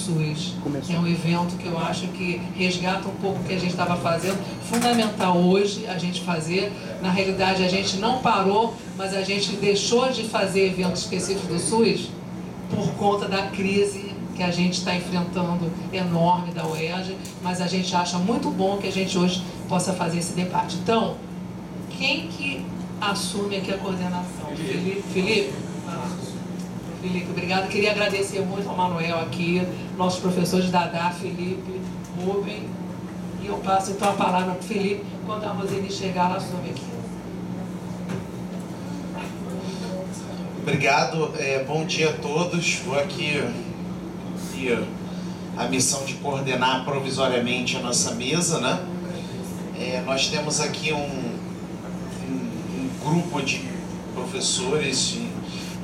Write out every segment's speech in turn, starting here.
SUS. É um evento que eu acho que resgata um pouco o que a gente estava fazendo. Fundamental hoje a gente fazer. Na realidade, a gente não parou, mas a gente deixou de fazer eventos específicos do SUS por conta da crise que a gente está enfrentando enorme da UERJ, mas a gente acha muito bom que a gente hoje possa fazer esse debate. Então, quem que assume aqui a coordenação? Felipe? Felipe, obrigado. Queria agradecer muito ao Manuel aqui, nossos professores Dadá, Felipe, Rubem, e eu passo então a palavra para o Felipe, quando a Roseli chegar, ela assume aqui. Obrigado, bom dia a todos. Vou aqui a missão de coordenar provisoriamente a nossa mesa, né? Nós temos aqui um grupo de professores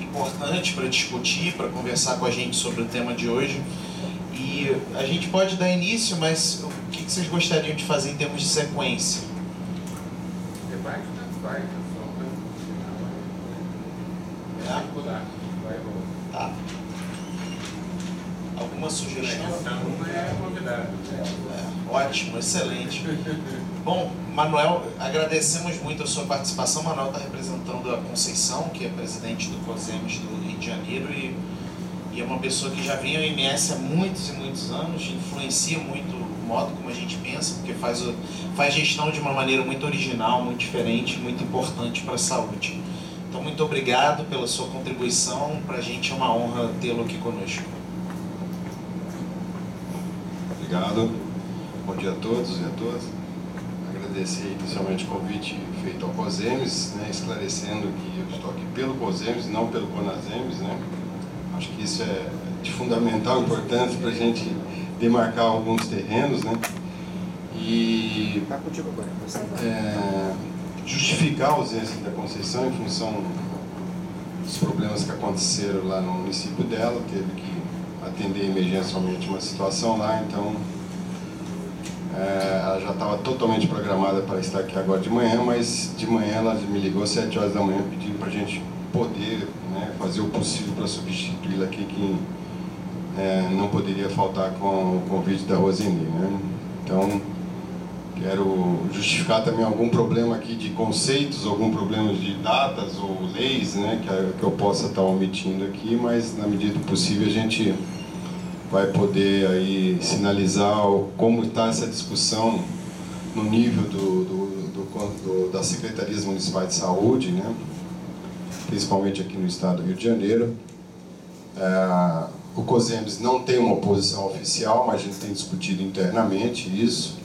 importante para discutir, para conversar com a gente sobre o tema de hoje. E a gente pode dar início, mas o que vocês gostariam de fazer em termos de sequência? Tá. Alguma sugestão? Ótimo, excelente. Bom, Manuel, agradecemos muito a sua participação. Manuel está representando a Conceição, que é presidente do COSEMES do Rio de Janeiro, e é uma pessoa que já vem ao MS há muitos e muitos anos, influencia muito o modo como a gente pensa, porque faz gestão de uma maneira muito original, muito diferente, muito importante para a saúde. Então, muito obrigado pela sua contribuição. Para a gente é uma honra tê-lo aqui conosco. Obrigado. Bom dia a todos e a todas. Agradecer inicialmente o convite feito ao COSEMES, né, esclarecendo que eu estou aqui pelo COSEMES, não pelo CONASEMES, né. Acho que isso é de fundamental importância para a gente demarcar alguns terrenos, né. E justificar a ausência da Conceição em função dos problemas que aconteceram lá no município dela. Teve que atender emergencialmente uma situação lá, então ela já estava totalmente programada para estar aqui agora de manhã, mas de manhã ela me ligou às 7 horas da manhã pedindo para a gente poder, né, fazer o possível para substituí-la aqui, que não poderia faltar com o convite da Roseli, né? Então, quero justificar também algum problema aqui de conceitos, algum problema de datas ou leis, né, que eu possa estar omitindo aqui, mas na medida do possível a gente vai poder aí sinalizar como está essa discussão no nível das secretarias municipais de saúde, né, principalmente aqui no estado do Rio de Janeiro. O COSEMES não tem uma posição oficial, mas a gente tem discutido internamente isso.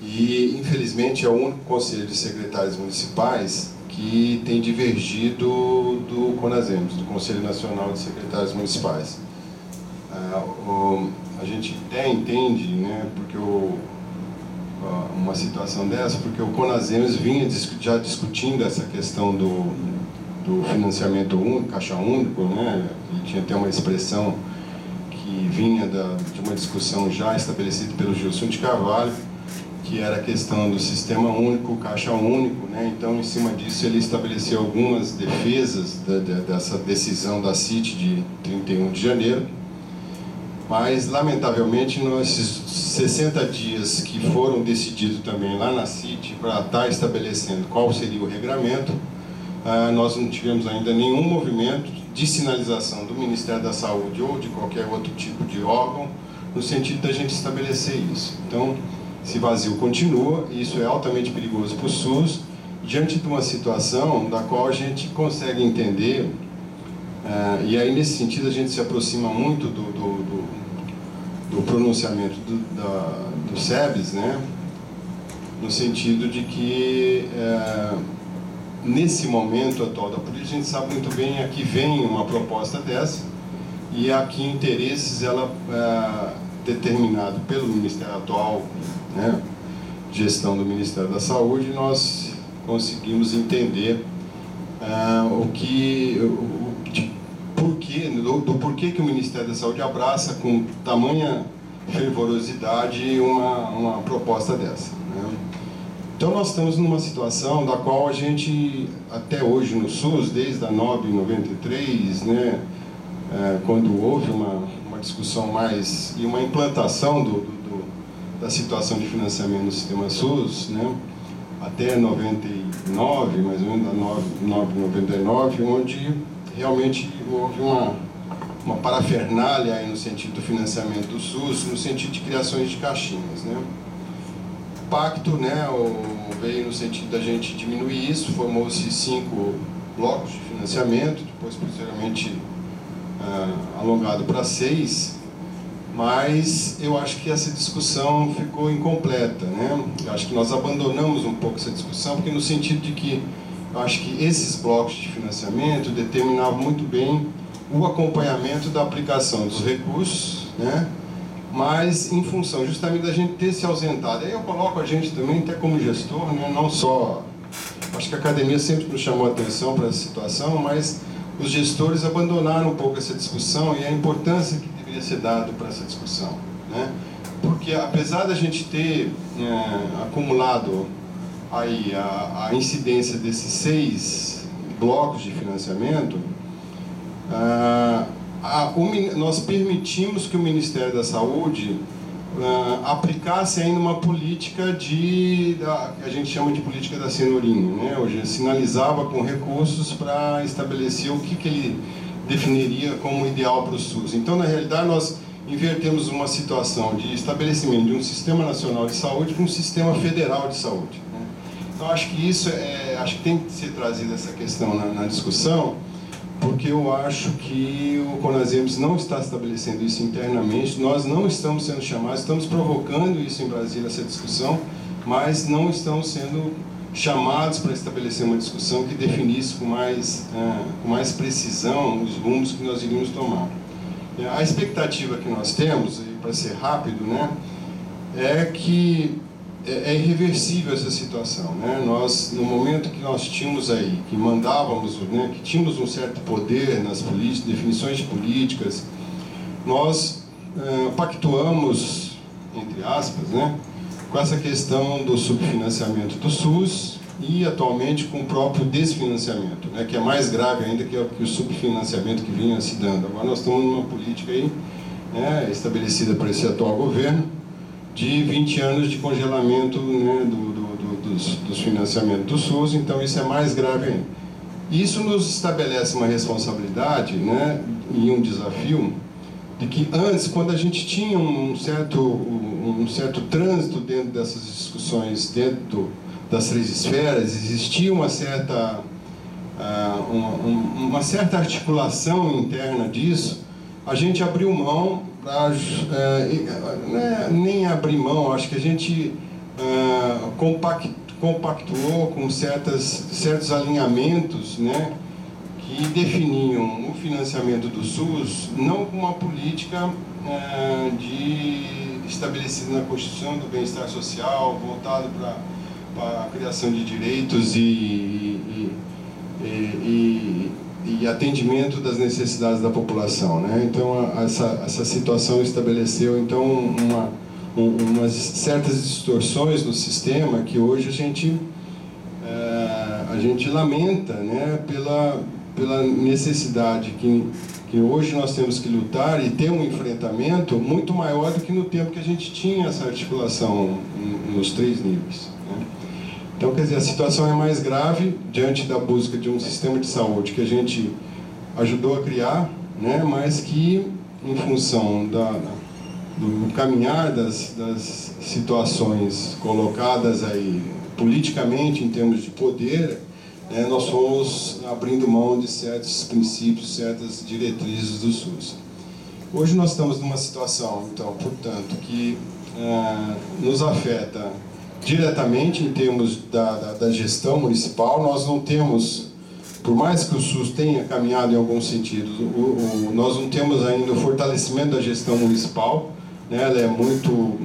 E, infelizmente, é o único conselho de secretários municipais que tem divergido do CONASEMES, do Conselho Nacional de Secretários Municipais. A gente até entende, né, porque uma situação dessa, porque o CONASEMES vinha já discutindo essa questão do financiamento único, caixa único, né, e tinha até uma expressão que vinha de uma discussão já estabelecida pelo Gilson de Carvalho, que era a questão do sistema único, caixa único, né? Então, em cima disso, ele estabeleceu algumas defesas dessa decisão da CIT de 31 de janeiro, mas, lamentavelmente, nesses 60 dias que foram decididos também lá na CIT para estar estabelecendo qual seria o regramento, nós não tivemos ainda nenhum movimento de sinalização do Ministério da Saúde ou de qualquer outro tipo de órgão no sentido da gente estabelecer isso. Então, esse vazio continua, e isso é altamente perigoso para o SUS, diante de uma situação da qual a gente consegue entender, e aí nesse sentido a gente se aproxima muito do pronunciamento do SEBS, né, no sentido de que nesse momento atual da política a gente sabe muito bem a que vem uma proposta dessa, e a que interesses ela determinado pelo Ministério atual, né, gestão do Ministério da Saúde, nós conseguimos entender do porquê que o Ministério da Saúde abraça com tamanha fervorosidade uma proposta dessa, né? Então nós estamos numa situação da qual a gente, até hoje no SUS, desde a NOB 93, né, quando houve uma discussão mais e uma implantação da situação de financiamento no sistema SUS, né, até 99, mais ou menos, 99, onde realmente houve uma parafernália aí no sentido do financiamento do SUS, no sentido de criações de caixinhas, né. O pacto, né, veio no sentido da gente diminuir isso, formou-se 5 blocos de financiamento, depois posteriormente alongado para 6, mas eu acho que essa discussão ficou incompleta, né? Eu acho que nós abandonamos um pouco essa discussão, porque no sentido de que eu acho que esses blocos de financiamento determinavam muito bem o acompanhamento da aplicação dos recursos, né? Mas em função justamente da gente ter se ausentado. Aí eu coloco a gente também, até como gestor, né? Não só... Acho que a academia sempre nos chamou a atenção para essa situação, mas os gestores abandonaram um pouco essa discussão e a importância que deveria ser dada para essa discussão, né? Porque apesar da gente ter acumulado aí a incidência desses 6 blocos de financiamento, nós permitimos que o Ministério da Saúde aplicasse ainda uma política que a gente chama de política da cenourinha, né? Hoje sinalizava com recursos para estabelecer o que ele definiria como ideal para o SUS. Então, na realidade, nós invertemos uma situação de estabelecimento de um sistema nacional de saúde com um sistema federal de saúde, né? Então, acho que isso acho que tem que ser trazida essa questão na discussão, porque eu acho que o CONASEMS não está estabelecendo isso internamente, nós não estamos sendo chamados, estamos provocando isso em Brasília, essa discussão, mas não estamos sendo chamados para estabelecer uma discussão que definisse com mais precisão os rumos que nós iríamos tomar. A expectativa que nós temos, para ser rápido, né, é que é irreversível essa situação, né? Nós, no momento que nós tínhamos aí, que mandávamos, né, que tínhamos um certo poder nas definições de políticas, nós pactuamos, entre aspas, né, com essa questão do subfinanciamento do SUS e, atualmente, com o próprio desfinanciamento, né, que é mais grave ainda que o subfinanciamento que vinha se dando. Agora nós estamos numa política aí, né, estabelecida por esse atual governo, de 20 anos de congelamento, né, dos financiamentos do SUS, então isso é mais grave ainda. Isso nos estabelece uma responsabilidade, né, e um desafio de que antes, quando a gente tinha um certo trânsito dentro dessas discussões, dentro das 3 esferas, existia uma certa articulação interna disso, a gente abriu mão, nem abrir mão, acho que a gente compactuou com certos alinhamentos, né, que definiam o financiamento do SUS não como uma política estabelecida na Constituição do bem-estar social, voltado para a criação de direitos e atendimento das necessidades da população, né? Então essa situação estabeleceu então umas certas distorções no sistema que hoje a gente lamenta, né, pela necessidade que hoje nós temos que lutar e ter um enfrentamento muito maior do que no tempo que a gente tinha essa articulação nos 3 níveis, né? Então, quer dizer, a situação é mais grave diante da busca de um sistema de saúde que a gente ajudou a criar, né, mas que, em função do caminhar das situações colocadas aí politicamente, em termos de poder, né, nós fomos abrindo mão de certos princípios, certas diretrizes do SUS. Hoje nós estamos numa situação, então, portanto, que nos afeta diretamente em termos da gestão municipal. Nós não temos, por mais que o SUS tenha caminhado em algum sentido, nós não temos ainda o fortalecimento da gestão municipal, né? Ela é muito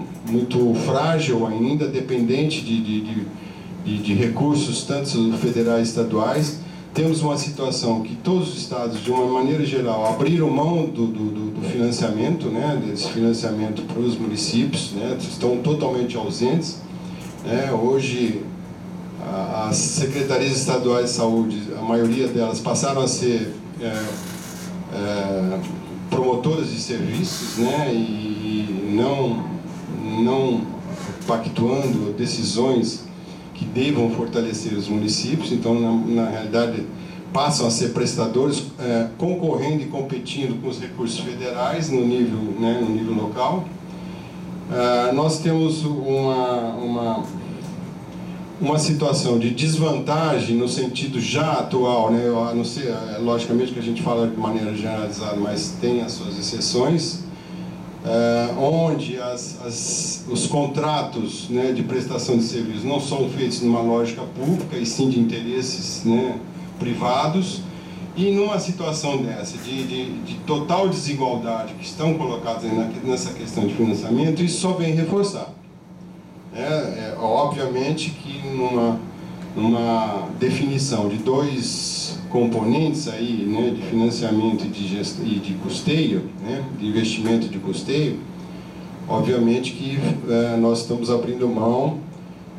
frágil ainda, dependente de recursos, tanto federais e estaduais. Temos uma situação que todos os estados, de uma maneira geral, abriram mão do financiamento, né? Desse financiamento para os municípios, né? Estão totalmente ausentes. Hoje, as secretarias estaduais de saúde, a maioria delas passaram a ser promotoras de serviços, né, e não pactuando decisões que devam fortalecer os municípios. Então, na realidade, passam a ser prestadores concorrendo e competindo com os recursos federais no nível, né, no nível local. Nós temos uma situação de desvantagem no sentido já atual, né? A não ser, logicamente que a gente fala de maneira generalizada, mas tem as suas exceções, onde os contratos, né, de prestação de serviços não são feitos numa lógica pública, e sim de interesses, né, privados. E numa situação dessa, de total desigualdade que estão colocados nessa questão de financiamento, isso só vem reforçar. Obviamente que numa definição de dois componentes aí, né, de financiamento e de custeio, né, de investimento e de custeio, obviamente que nós estamos abrindo mão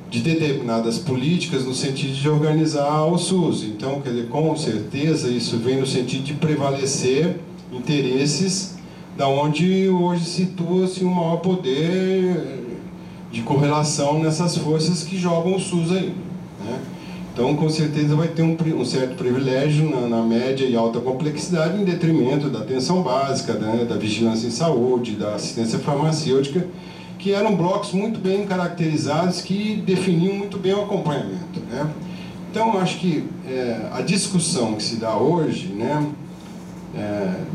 de determinadas políticas no sentido de organizar o SUS. Então, quer dizer, com certeza isso vem no sentido de prevalecer interesses da onde hoje situa-se um maior poder de correlação nessas forças que jogam o SUS aí, né? Então, com certeza vai ter um certo privilégio na média e alta complexidade, em detrimento da atenção básica, né, da vigilância em saúde, da assistência farmacêutica, que eram blocos muito bem caracterizados, que definiam muito bem o acompanhamento, né? Então, acho que a discussão que se dá hoje, né,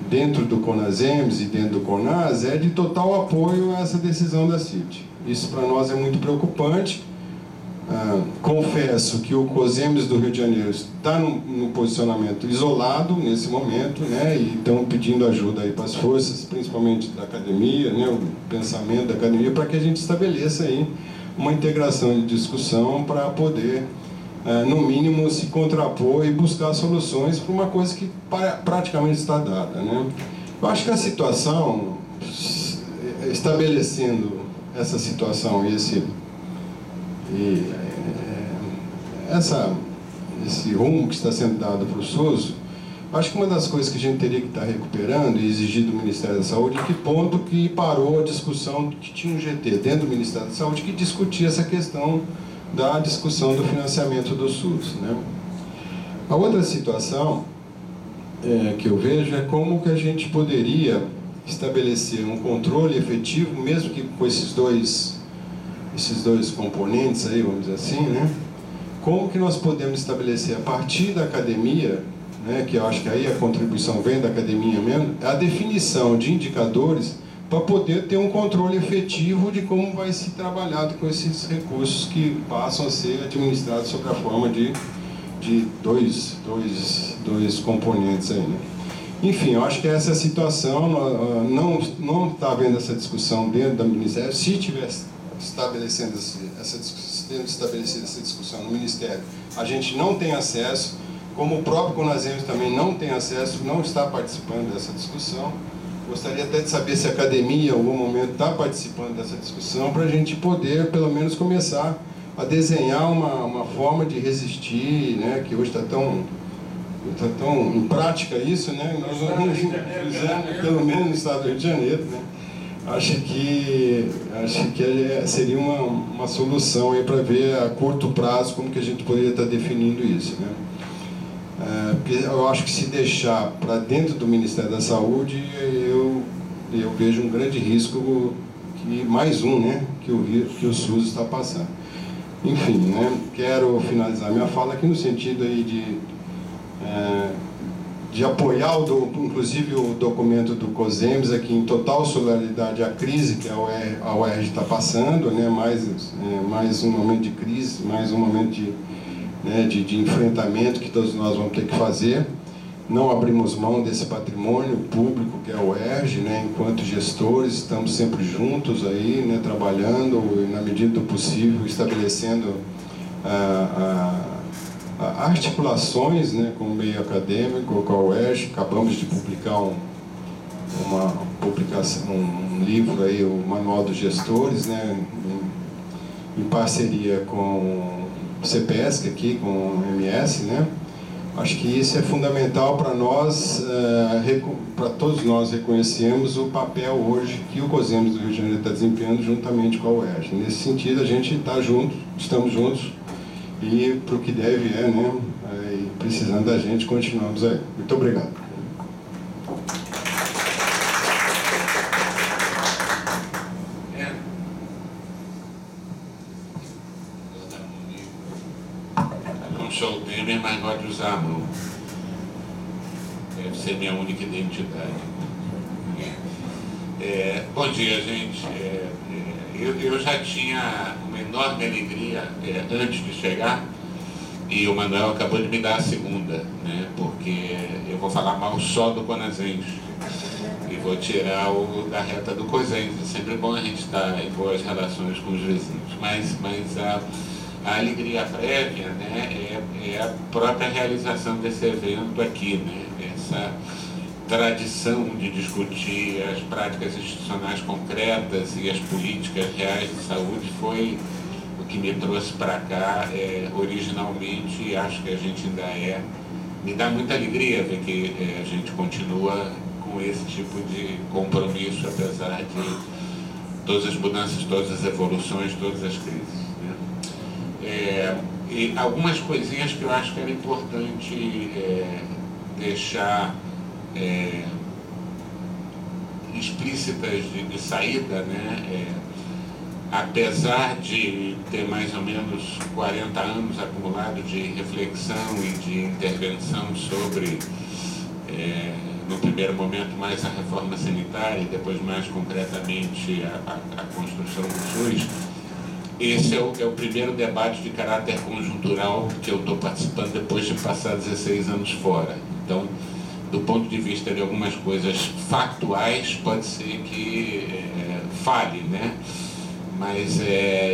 dentro do CONASEMS e dentro do CONAS, é de total apoio a essa decisão da CIT. Isso para nós é muito preocupante. Confesso que o COSEMS do Rio de Janeiro está num posicionamento isolado nesse momento, né, e estão pedindo ajuda aí para as forças, principalmente da academia, né, o pensamento da academia, para que a gente estabeleça aí uma integração de discussão para poder, no mínimo, se contrapor e buscar soluções para uma coisa que praticamente está dada, né. Eu acho que a situação, estabelecendo essa situação e esse rumo que está sendo dado para o SUS, acho que uma das coisas que a gente teria que estar recuperando e exigir do Ministério da Saúde é que ponto que parou a discussão que tinha um GT dentro do Ministério da Saúde que discutia essa questão da discussão do financiamento do SUS, né? A outra situação que eu vejo é como que a gente poderia estabelecer um controle efetivo, mesmo que com esses dois componentes aí, vamos dizer assim, né? Como que nós podemos estabelecer a partir da academia, né, que eu acho que aí a contribuição vem da academia mesmo, a definição de indicadores para poder ter um controle efetivo de como vai se trabalhado com esses recursos que passam a ser administrados sob a forma de dois componentes aí, né? Enfim, eu acho que essa situação, não está havendo essa discussão dentro do Ministério. Se tivesse estabelecendo essa discussão no Ministério, a gente não tem acesso, como o próprio CONASEMS também não tem acesso, não está participando dessa discussão. Gostaria até de saber se a academia, em algum momento, está participando dessa discussão, para a gente poder, pelo menos, começar a desenhar uma forma de resistir, né, que hoje está tão em prática isso, né? Nós vamos usar, pelo menos no estado do Rio de Janeiro, né? Acho que seria uma solução aí para ver a curto prazo como que a gente poderia estar definindo isso, né? Porque eu acho que se deixar para dentro do Ministério da Saúde, eu vejo um grande risco, que mais um, né, que o SUS está passando. Enfim, né? Quero finalizar minha fala aqui no sentido aí de apoiar, inclusive, o documento do COSEMS aqui em total solidariedade à crise que a UERJ está passando, né? Mais um momento de crise, mais um momento de enfrentamento que todos nós vamos ter que fazer. Não abrimos mão desse patrimônio público que é a UERJ, né? Enquanto gestores, estamos sempre juntos aí, né? Trabalhando e, na medida do possível, estabelecendo articulações, né, com o meio acadêmico, com a UERJ. Acabamos de publicar um livro aí, o Manual dos Gestores, né, em parceria com o CPESC aqui, com o MS, né, Acho que isso é fundamental para nós, para todos nós reconhecermos o papel hoje que o COSEMES do Rio de Janeiro está desempenhando juntamente com a UERJ. Nesse sentido, a gente está junto, estamos juntos, e para o que deve né? E precisando da gente, continuamos aí. Muito obrigado. Sou o Temer, mas gosto de usar a mão. Deve ser minha única identidade. Bom dia, gente. Eu já tinha uma enorme alegria antes de chegar, e o Manuel acabou de me dar a segunda, né? Porque eu vou falar mal só do Conazense e vou tirar o da reta do Cosense. É sempre bom a gente estar em boas relações com os vizinhos, mas a alegria prévia, né, é a própria realização desse evento aqui, né? Essa tradição de discutir as práticas institucionais concretas e as políticas reais de saúde foi o que me trouxe para cá originalmente, e acho que a gente ainda me dá muita alegria ver que a gente continua com esse tipo de compromisso, apesar de todas as mudanças, todas as evoluções, todas as crises. E algumas coisinhas que eu acho que era importante deixar explícitas de saída, né? Apesar de ter mais ou menos 40 anos acumulados de reflexão e de intervenção sobre, no primeiro momento, mais a reforma sanitária e depois mais concretamente a construção do SUS, esse é o primeiro debate de caráter conjuntural que eu estou participando depois de passar 16 anos fora. Então, do ponto de vista de algumas coisas factuais, pode ser que fale, né? Mas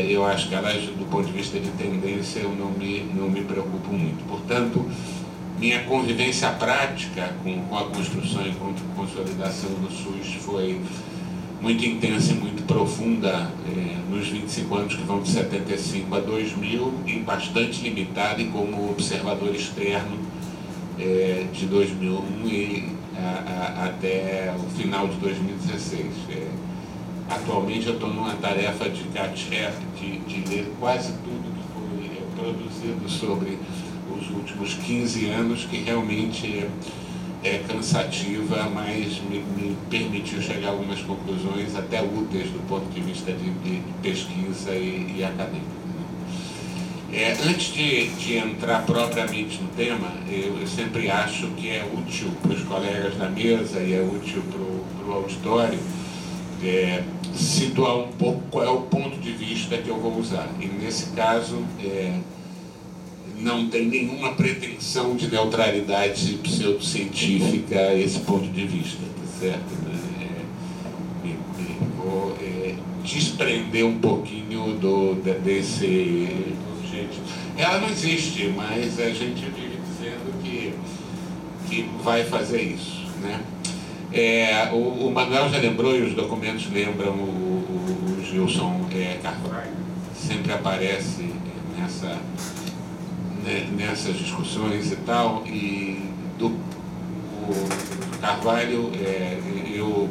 eu acho que elas, do ponto de vista de tendência, eu não me preocupo muito. Portanto, minha convivência prática com a construção e com a consolidação do SUS foi muito intensa e muito profunda nos 25 anos que vão de 75 a 2000 e bastante limitada e como observador externo de 2001 e até o final de 2016. Atualmente eu estou numa tarefa de ler quase tudo que foi produzido sobre os últimos 15 anos, que realmente é cansativa, mas me permitiu chegar a algumas conclusões até úteis do ponto de vista de pesquisa e acadêmica. Antes de entrar propriamente no tema, eu sempre acho que é útil para os colegas da mesa e é útil para o auditório situar um pouco qual é o ponto de vista que eu vou usar. E nesse caso, não tem nenhuma pretensão de neutralidade pseudocientífica esse ponto de vista, tá certo? Vou desprender um pouquinho desse gente. Ela não existe, mas a gente vive dizendo que vai fazer isso, né? O Manuel já lembrou, e os documentos lembram, o Gilson Carvalho sempre aparece nessas discussões e tal, e o Carvalho, eu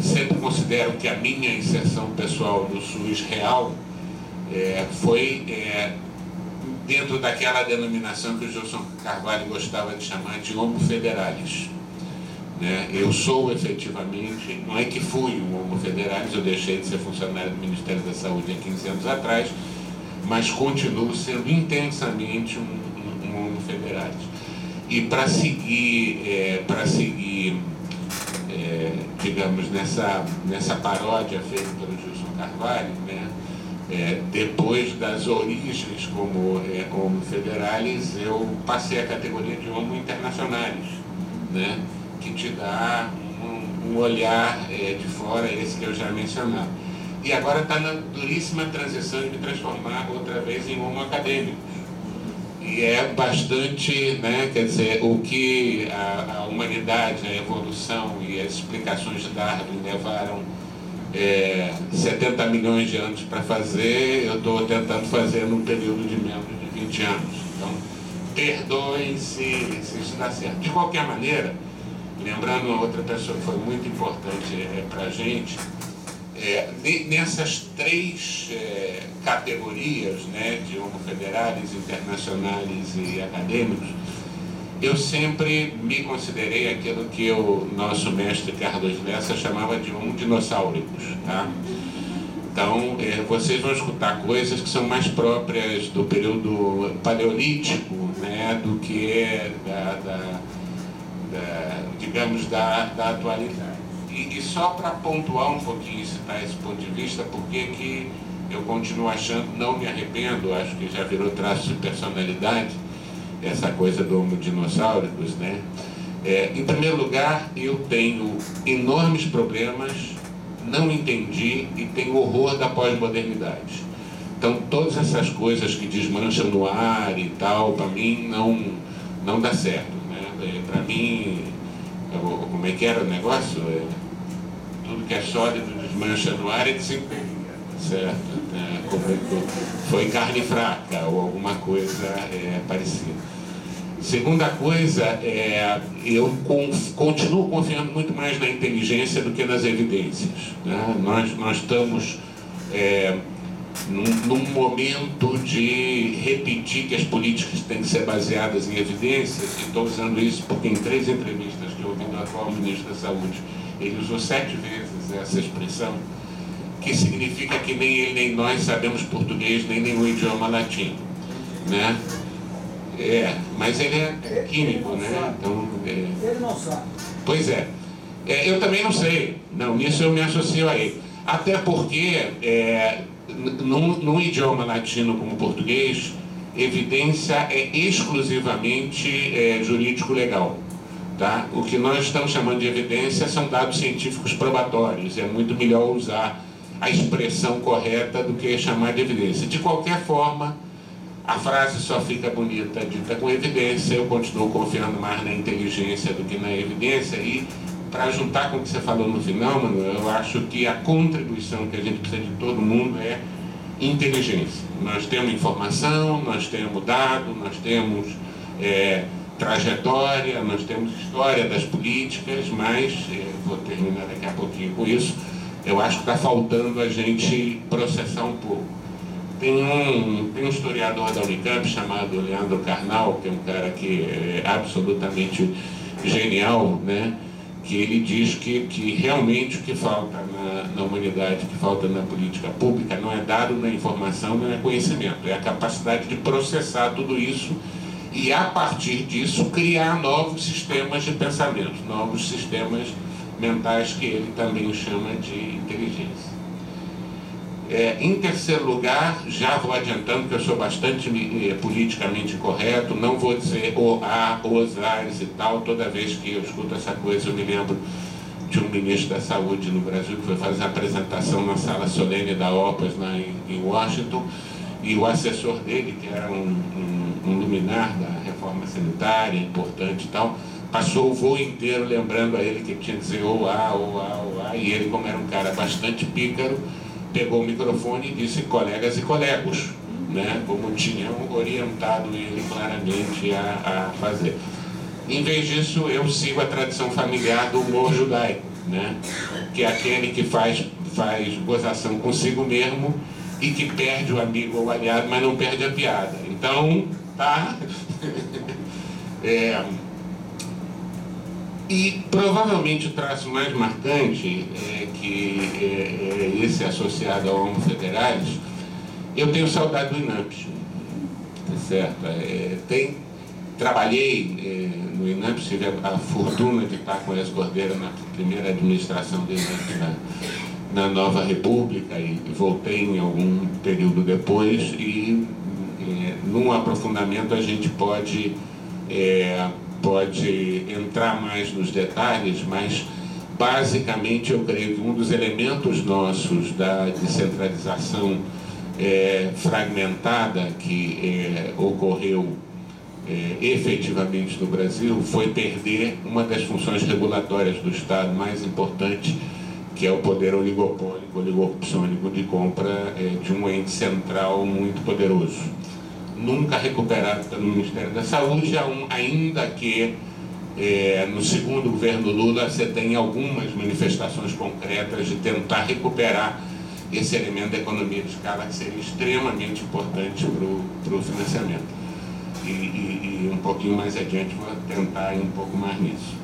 sempre considero que a minha inserção pessoal no SUS real foi dentro daquela denominação que o Gilson Carvalho gostava de chamar de homo federalis. Eu sou efetivamente, não é que fui um homo federalis, eu deixei de ser funcionário do Ministério da Saúde há 15 anos atrás, mas continuo sendo intensamente um homo federalis. E para seguir, digamos, nessa paródia feita pelo Gilson Carvalho, né? Depois das origens como homo federalis, eu passei a categoria de homo internacionalis, né? Que te dá um olhar de fora, esse que eu já mencionava. E agora está na duríssima transição de me transformar outra vez em homo acadêmico. E é bastante, né, quer dizer, o que a humanidade, a evolução e as explicações de Darwin levaram 70 milhões de anos para fazer, eu estou tentando fazer num período de menos de 20 anos. Então, perdoem se isso dá certo. De qualquer maneira, lembrando uma outra pessoa que foi muito importante para a gente, nessas três categorias, né, de homofederales, internacionais e acadêmicos, eu sempre me considerei aquilo que o nosso mestre Carlos Lessa chamava de dinossauros, tá? Então, vocês vão escutar coisas que são mais próprias do período paleolítico, né, do que digamos, da atualidade. E só para pontuar um pouquinho e citar esse ponto de vista, porque que eu continuo achando, não me arrependo, acho que já virou traço de personalidade, essa coisa do Homo dinossauros, né? Em primeiro lugar, eu tenho enormes problemas, não entendi e tenho horror da pós-modernidade. Então, todas essas coisas que desmancham no ar e tal, para mim, não dá certo, né? Para mim, como é que era o negócio? Tudo que é sólido desmancha no ar e desempenha, certo? Foi carne fraca ou alguma coisa parecida. Segunda coisa, eu continuo confiando muito mais na inteligência do que nas evidências, né? Nós estamos num momento de repetir que as políticas têm que ser baseadas em evidências, e estou usando isso porque em 3 entrevistas que eu ouvi do atual ministro da Saúde, ele usou 7 vezes essa expressão, que significa que nem ele nem nós sabemos português nem nenhum idioma latino, né? Mas ele é químico, né? Então, ele não sabe. Pois é. Eu também não sei. Não, nisso eu me associo a ele. Até porque, num idioma latino como o português, evidência é exclusivamente jurídico-legal. Tá? O que nós estamos chamando de evidência são dados científicos probatórios. É muito melhor usar a expressão correta do que chamar de evidência. De qualquer forma, a frase só fica bonita dita com evidência. Eu continuo confiando mais na inteligência do que na evidência. E, para juntar com o que você falou no final, Manuel, eu acho que a contribuição que a gente precisa de todo mundo é inteligência. Nós temos informação, nós temos dado, nós temos trajetória, nós temos história das políticas, mas, vou terminar daqui a pouquinho com isso, eu acho que está faltando a gente processar um pouco. Tem um historiador da Unicamp chamado Leandro Carnal, que é um cara que é absolutamente genial, né? Que ele diz que realmente o que falta na humanidade, o que falta na política pública, não é dado, não é informação, não é conhecimento, é a capacidade de processar tudo isso e, a partir disso, criar novos sistemas de pensamento, novos sistemas mentais que ele também chama de inteligência. Em terceiro lugar, já vou adiantando que eu sou bastante politicamente correto, não vou dizer os ares e tal. Toda vez que eu escuto essa coisa, eu me lembro de um ministro da Saúde no Brasil que foi fazer a apresentação na sala solene da OPAS lá em Washington, e o assessor dele, que era um luminar da reforma sanitária, importante e tal, passou o voo inteiro lembrando a ele que tinha que dizer e ele, como era um cara bastante pícaro, pegou o microfone e disse colegas e colegos, né? Como tinham orientado ele claramente a fazer. Em vez disso, eu sigo a tradição familiar do humor judaico, né? Que é aquele que faz gozação consigo mesmo e que perde o amigo ou o aliado, mas não perde a piada. Então, tá? E provavelmente o traço mais marcante que esse associado ao Homo Federalis, eu tenho saudade do INAMPS, certo? Trabalhei no INAMPS, tive a fortuna de estar com o ex-Cordeiro na primeira administração do INAMPS na Nova República, e voltei em algum período depois, e num aprofundamento a gente pode entrar mais nos detalhes, mas basicamente eu creio que um dos elementos nossos da descentralização fragmentada que ocorreu efetivamente no Brasil foi perder uma das funções regulatórias do Estado mais importante, que é o poder oligopsônico de compra de um ente central muito poderoso. nunca recuperado pelo Ministério da Saúde, ainda que no segundo governo Lula você tem algumas manifestações concretas de tentar recuperar esse elemento da economia de escala que seria extremamente importante para o financiamento. E um pouquinho mais adiante vou tentar ir um pouco mais nisso.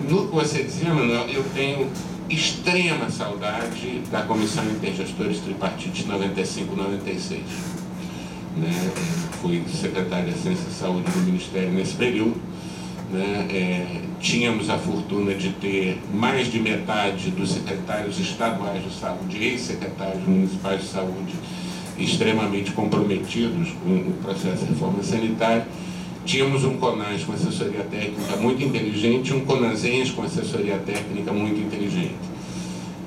No que você dizia, Manuel, eu tenho extrema saudade da Comissão Intergestores Tripartite 95-96. Né? Fui secretário de Ciência e Saúde do Ministério nesse período. Né? Tínhamos a fortuna de ter mais de metade dos secretários estaduais de saúde e secretários municipais de saúde extremamente comprometidos com o processo de reforma sanitária. Tínhamos um CONAS com assessoria técnica muito inteligente, um CONASENS com assessoria técnica muito inteligente.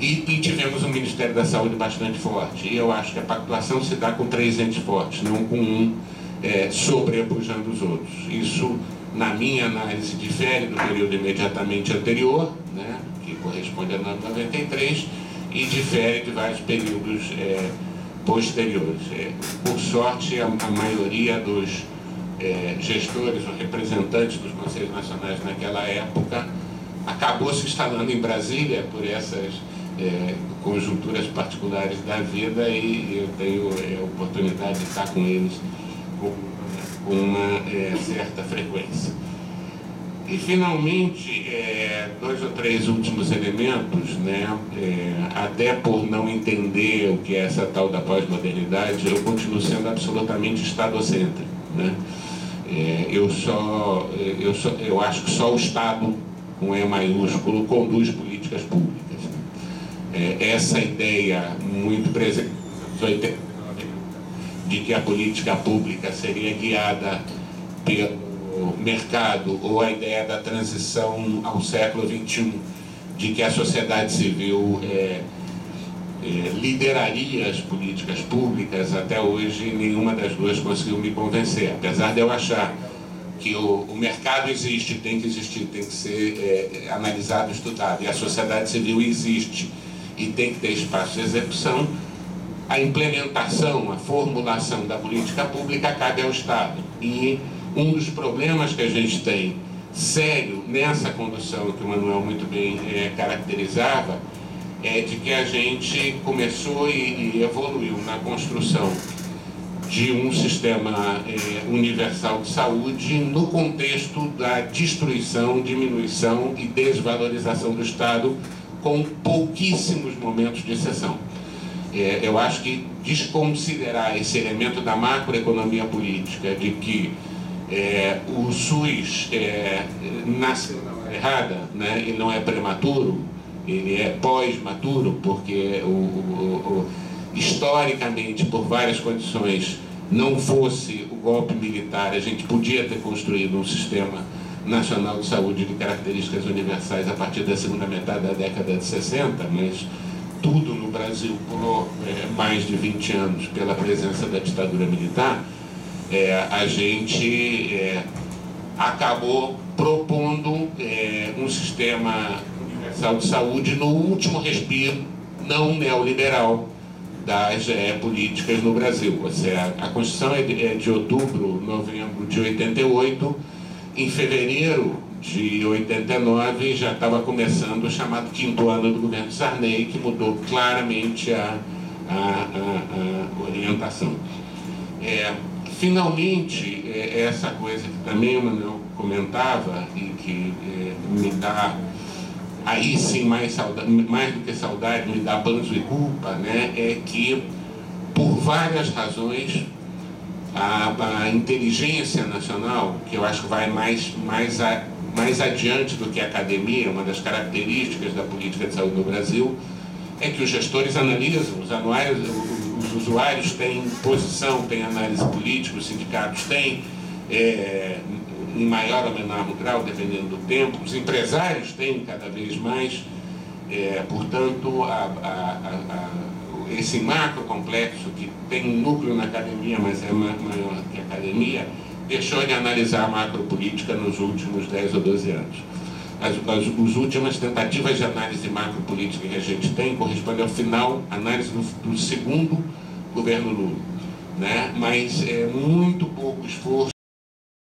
E tivemos um Ministério da Saúde bastante forte. E eu acho que a pactuação se dá com 3 entes fortes, não com um sobrepujando os outros. Isso, na minha análise, difere do período imediatamente anterior, né, que corresponde a 93, e difere de vários períodos posteriores. Por sorte, a maioria dos gestores ou representantes dos Conselhos Nacionais naquela época acabou se instalando em Brasília por essas conjunturas particulares da vida, e eu tenho a oportunidade de estar com eles com uma certa frequência. E, finalmente, 2 ou 3 últimos elementos, né? Até por não entender o que é essa tal da pós-modernidade, eu continuo sendo absolutamente estadocêntrico, né? Eu acho que só o Estado, com E maiúsculo, conduz políticas públicas. Essa ideia muito presente de que a política pública seria guiada pelo mercado, ou a ideia da transição ao século XXI, de que a sociedade civil lideraria as políticas públicas, até hoje nenhuma das duas conseguiu me convencer. Apesar de eu achar que o mercado existe, tem que existir, tem que ser analisado, estudado, e a sociedade civil existe e tem que ter espaço de execução, a implementação, a formulação da política pública cabe ao Estado. E um dos problemas que a gente tem sério nessa condução, que o Manuel muito bem caracterizava, é de que a gente começou e evoluiu na construção de um sistema universal de saúde no contexto da destruição, diminuição e desvalorização do Estado, com pouquíssimos momentos de exceção. Eu acho que desconsiderar esse elemento da macroeconomia política, de que o SUS nasceu na hora errada, né, e não é prematuro, ele é pós-maturo, porque historicamente, por várias condições, não fosse o golpe militar, a gente podia ter construído um sistema nacional de saúde de características universais a partir da segunda metade da década de 60, mas tudo no Brasil pulou mais de 20 anos pela presença da ditadura militar. A gente acabou propondo um sistema universal de saúde no último respiro não neoliberal das políticas no Brasil. Ou seja, a Constituição é de outubro, novembro de 88, em fevereiro de 89 já estava começando o chamado 5º ano do governo Sarney, que mudou claramente a orientação. Finalmente, essa coisa que também o Manuel comentava e que me dá, aí sim, mais do que saudade, me dá banzo e culpa, né, é que, por várias razões, a inteligência nacional, que eu acho que vai mais adiante do que a academia, uma das características da política de saúde no Brasil, é que os gestores analisam, os usuários têm posição, têm análise política, os sindicatos têm, em maior ou menor grau, dependendo do tempo, os empresários têm cada vez mais, portanto, esse macro complexo, que tem um núcleo na academia, mas é maior que a academia, deixou de analisar a macropolítica nos últimos 10 ou 12 anos. As últimas tentativas de análise macropolítica que a gente tem correspondem ao final, análise do segundo governo Lula. né? Mas é muito pouco esforço.